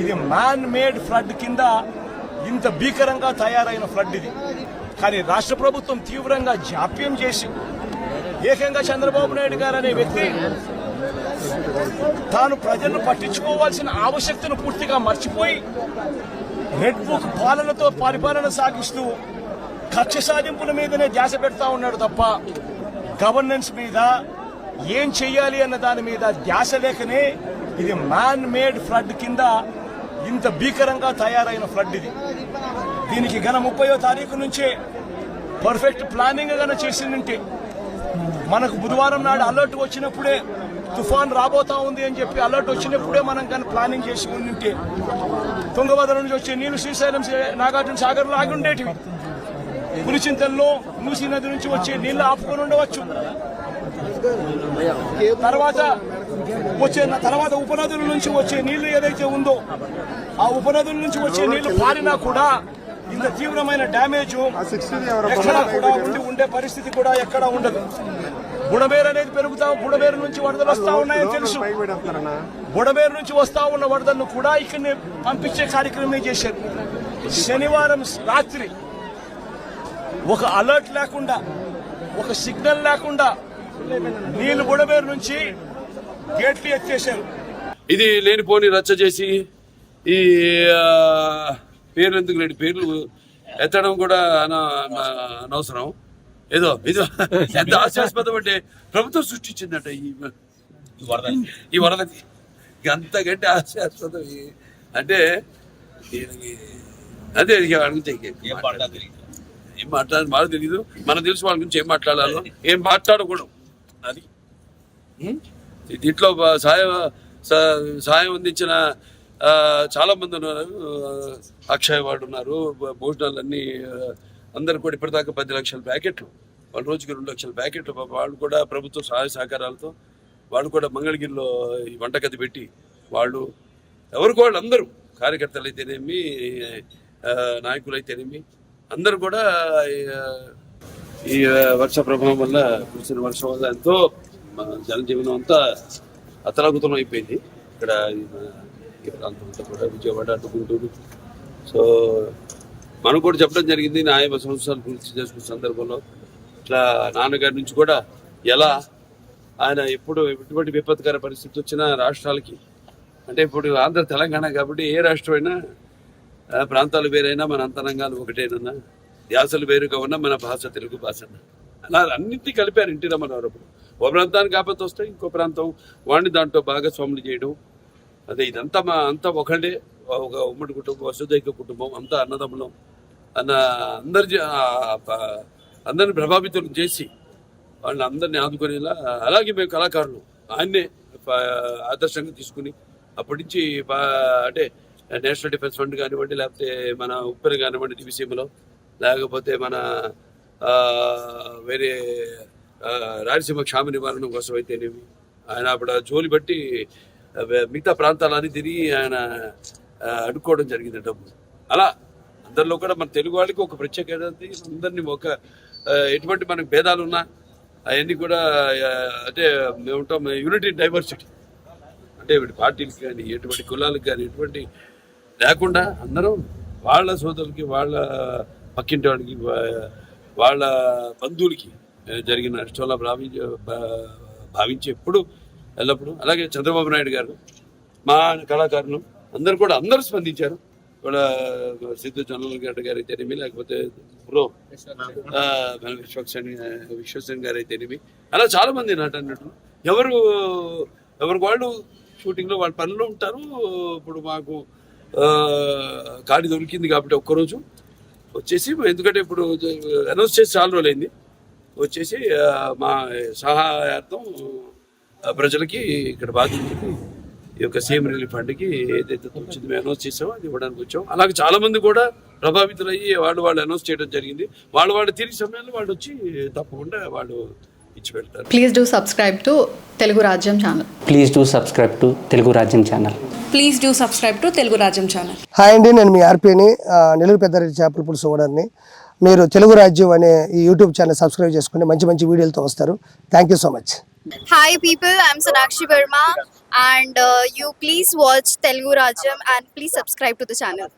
ఇది man made flood కింద ఇంత భీకరంగా తయారైన ఫ్లడ్ ఇది. కానీ రాష్ట్ర ప్రభుత్వం తీవ్రంగా జాప్యం చేసి ఏకంగా చంద్రబాబు నాయుడు గారు అనే వ్యక్తి తాను ప్రజలను పట్టించుకోవాల్సిన ఆవశ్యకతను పూర్తిగా మర్చిపోయి రెడ్ బుక్ పాలనతో పరిపాలన సాగిస్తూ కక్ష సాధింపుల మీదనే ధ్యాస పెడతా ఉన్నాడు తప్ప గవర్నెన్స్ మీద ఏం చెయ్యాలి అన్న దాని మీద ధ్యాస లేకనే ఇది మ్యాన్ మేడ్ ఫ్లడ్ కింద ఇంత భీకరంగా తయారైన ఫ్లడ్ ఇది. దీనికి గన 30వ తారీఖు నుంచే పర్ఫెక్ట్ ప్లానింగ్ గన చేసిందంటే మనకు బుధవారం నాడు అలర్ట్ వచ్చినప్పుడే తుఫాన్ రాబోతా ఉంది అని చెప్పి అలర్ట్ వచ్చినప్పుడే మనం కానీ ప్లానింగ్ చేసి ఉంటే తుంగభద్ర నుంచి వచ్చే నీళ్లు శ్రీశైలం నాగార్జున సాగర్లో ఆగి ఉండేటివి. పులిచింతల్లో మూసీ నది నుంచి వచ్చే నీళ్లు ఆపుకొని ఉండవచ్చు. తర్వాత ఉపనదుల నుంచి వచ్చే నీళ్లు ఏదైతే ఉందో ఆ ఉపనదుల నుంచి వచ్చే నీళ్లు పారినా కూడా ఇంత తీవ్రమైన డ్యామేజ్ ఎక్కడా కూడా ఉండే పరిస్థితి కూడా ఎక్కడా ఉండదు. బుడమేరు అనేది బుడమేరు నుంచి వరదలు వస్తా ఉన్నాయని తెలుసు. బుడమేరు నుంచి వస్తా ఉన్న వరదలను కూడా ఇక్కడనే పంపించే కార్యక్రమం చేశారు. శనివారం రాత్రి ఒక అలర్ట్ లేకుండా ఒక సిగ్నల్ లేకుండా నీళ్లు బుడమేరు నుంచి గేట్లు ఎత్తేశారు. ఇది లేనిపోని రచ్చ చేసి ఈ పేర్లు ఎందుకు లేని పేర్లు ఎత్తడం కూడా అనవసరం. ఏదో ఇది ఎంత హాస్యాస్పదం అంటే ప్రభుత్వం సృష్టించిందట ఈ వరదకి. అంతకంటే హాస్యాస్పదం అంటే అదే ఏం మాట్లాడాలి మాకు తెలియదు. మనకు తెలుసు వాళ్ళ గురించి ఏం మాట్లాడాలో ఏం మాట్లాడకూడదు. అది దీంట్లో సాయం అందించిన చాలా మంది ఉన్నారు. అక్షయ్ వాడు ఉన్నారు. భోజనాలన్నీ అందరు కూడా ఇప్పటిదాకా 10 లక్షల ప్యాకెట్లు, వాళ్ళ రోజుకి 2 లక్షల ప్యాకెట్లు వాళ్ళు కూడా ప్రభుత్వ సహాయ సహకారాలతో వాళ్ళు కూడా మంగళగిరిలో ఈ వంటగది పెట్టి వాళ్ళు ఎవరికి వాళ్ళు అందరూ కార్యకర్తలు అయితేనేమి నాయకులు అయితేనేమి అందరూ కూడా ఈ వర్ష ప్రభావం వల్ల కురిసిన వర్షం వల్ల ఎంతో జనజీవనం అంతా అతలాకుతలం అయిపోయింది. ఇక్కడ ఈ ప్రాంతం అంతా కూడా విజయవాడ అటు గుంటూరు. సో మనం కూడా చెప్పడం జరిగింది 50 సంవత్సరాలు పూర్తి చేసుకున్న సందర్భంలో ఇట్లా నాన్నగారి నుంచి కూడా ఎలా ఆయన ఎప్పుడు ఎటువంటి విపత్కర పరిస్థితి వచ్చినా రాష్ట్రాలకి అంటే ఇప్పుడు ఆంధ్ర తెలంగాణ కాబట్టి ఏ రాష్ట్రమైనా ప్రాంతాలు వేరైనా మన అంతరంగాలు ఒకటేనన్నా యాసలు వేరుగా ఉన్నా మన భాష తెలుగు భాష అలా అన్నింటినీ కలిపారు ఎన్టీ రామారావు. ఓ ప్రాంతానికి ఆపత్తి వస్తే ఇంకో ప్రాంతం వాడిని దాంట్లో భాగస్వాములు చేయడం. అదే ఇదంతా అంతా ఒకటే ఒక ఉమ్మడి కుటుంబం, వసుదైక కుటుంబం, అంతా అన్నదమ్ములం అన్న అందరిని ప్రభావితం చేసి వాళ్ళని అందరినీ ఆదుకునేలా. అలాగే మేము కళాకారులు ఆయన్నే ఆదర్శంగా తీసుకుని అప్పటి నుంచి అంటే నేషనల్ డిఫెన్స్ ఫండ్ కానివ్వండి, లేకపోతే మన ఉప్పెన కానివ్వండి దివిసీమలో, లేకపోతే మన వేరే రాయలసీమ క్షామ నివారణ కోసం అయితేనేమి ఆయన అప్పుడు జోలి బట్టి మిగతా ప్రాంతాలన్నీ తిరిగి ఆయన అడుక్కోవడం జరిగింది డబ్బు. అలా అందరిలో కూడా మన తెలుగు వాళ్ళకి ఒక ప్రత్యేకత, అందరినీ ఒక ఎటువంటి మనకు భేదాలు ఉన్నా అవన్నీ కూడా అంటే మేము ఉంటాం యూనిటీ డైవర్సిటీ. అంటే పార్టీలకి కానీ ఎటువంటి కులాలకు కానీ ఎటువంటి లేకుండా అందరూ వాళ్ళ సోదరులకి, వాళ్ళ పక్కింటి వాడికి, వాళ్ళ బంధువులకి జరిగిన నష్టంలా భావించి ఎప్పుడు ఎల్లప్పుడూ. అలాగే చంద్రబాబు నాయుడు గారు, మా కళాకారులు అందరూ స్పందించారు. కూడా సిద్ధు జొన్నలగడ్డ గారు అయితేనేమి, లేకపోతే విశ్వసేన్ గారు అయితేనేమి, అలా చాలా మంది అన్నట్టు ఎవరికి వాళ్ళు షూటింగ్లో వాళ్ళ పనులు ఉంటారు. ఇప్పుడు మాకు ఖాళీ దొరికింది కాబట్టి ఒక్కరోజు వచ్చేసి, ఎందుకంటే ఇప్పుడు అనౌన్స్ చేసి చాలా రోజులైంది, వచ్చేసి మా సహాయార్థం ప్రజలకి ఇక్కడ బాధితులకి ఈ యొక్క సీఎం రిలీఫ్ ఫండ్కి ఏదైతే వచ్చింది మేము అనౌన్స్ చేసామో అది ఇవ్వడానికి వచ్చాం. అలాగే చాలా మంది కూడా ప్రభావితులయ్యి వాళ్ళు అనౌన్స్ చేయడం జరిగింది. వాళ్ళు తిరిగి సమయంలో వాళ్ళు వచ్చి తప్పకుండా వాళ్ళు ఇచ్చి పెడతారు. Please do subscribe to Telugu Rajyam channel. Please do subscribe to Telugu Rajyam channel. Please do subscribe to Telugu Rajyam channel. Hi అండి, నేను మీ ఆర్పీని, నెల్లూరు పెద్దారెడ్డి చేపల పులుసు ఓనర్ని. మీరు తెలుగు రాజ్యం అనే ఈ యూట్యూబ్ ఛానల్ సబ్స్క్రైబ్ చేసుకుని మంచి మంచి వీడియోలతో వస్తారు. Thank you so much. Hi people, I'm Sonakshi Verma and you please watch Telugu Rajam and please subscribe to the channel.